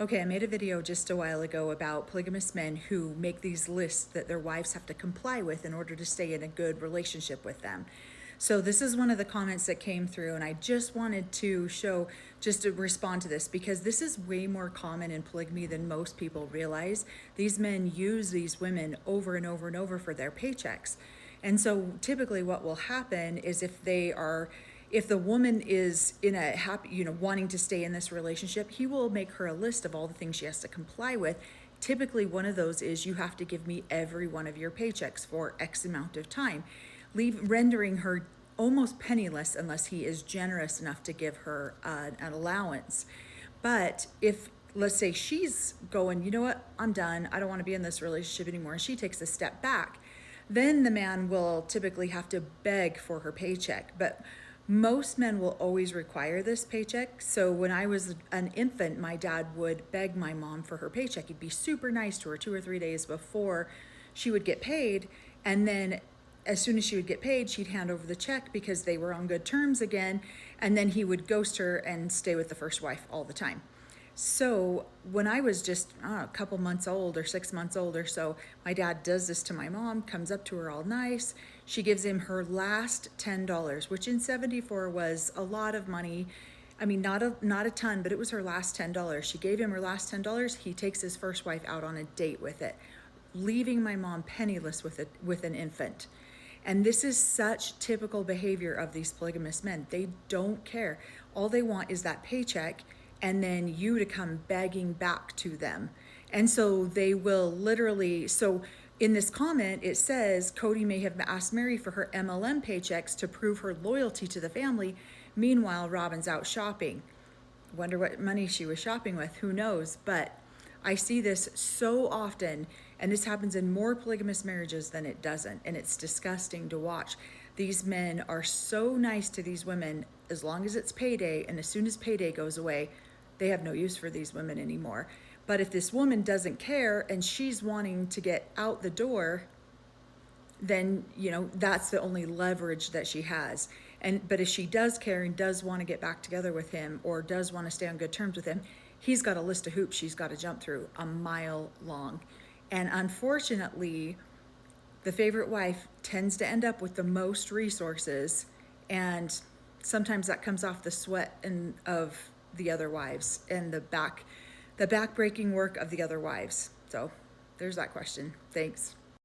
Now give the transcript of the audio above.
Okay, I made a video just a while ago about polygamous men who make these lists that their wives have to comply with in order to stay in a good relationship with them. So this is one of the comments that came through, and I just wanted to respond to this because this is way more common in polygamy than most people realize. These men use these women over and over and over for their paychecks. And so typically what will happen is if the woman is in a happy, wanting to stay in this relationship, he will make her a list of all the things she has to comply with. Typically, one of those is you have to give me every one of your paychecks for X amount of time, rendering her almost penniless unless he is generous enough to give her an allowance. But if, let's say, she's going, you know what, I'm done, I don't want to be in this relationship anymore, and she takes a step back, then the man will typically have to beg for her paycheck. But most men will always require this paycheck. So when I was an infant, my dad would beg my mom for her paycheck. He'd be super nice to her 2 or 3 days before she would get paid. And then as soon as she would get paid, she'd hand over the check because they were on good terms again. And then he would ghost her and stay with the first wife all the time. So when I was just a couple months old or 6 months old or so, my dad does this to my mom, comes up to her all nice. She gives him her last $10, which in 74 was a lot of money. I mean, not a ton, but it was her last $10. She gave him her last $10. He takes his first wife out on a date with it, leaving my mom penniless with an infant. And this is such typical behavior of these polygamous men. They don't care. All they want is that paycheck, and then you to come begging back to them. And so they will literally, so in this comment, it says, Cody may have asked Mary for her MLM paychecks to prove her loyalty to the family. Meanwhile, Robin's out shopping. Wonder what money she was shopping with, who knows? But I see this so often, and this happens in more polygamous marriages than it doesn't, and it's disgusting to watch. These men are so nice to these women as long as it's payday, and as soon as payday goes away, they have no use for these women anymore. But if this woman doesn't care and she's wanting to get out the door, then, that's the only leverage that she has. But if she does care and does want to get back together with him or does want to stay on good terms with him, he's got a list of hoops she's got to jump through a mile long. And unfortunately, the favorite wife tends to end up with the most resources, and sometimes that comes off the sweat of the other wives and the backbreaking work of the other wives. So there's that question. Thanks.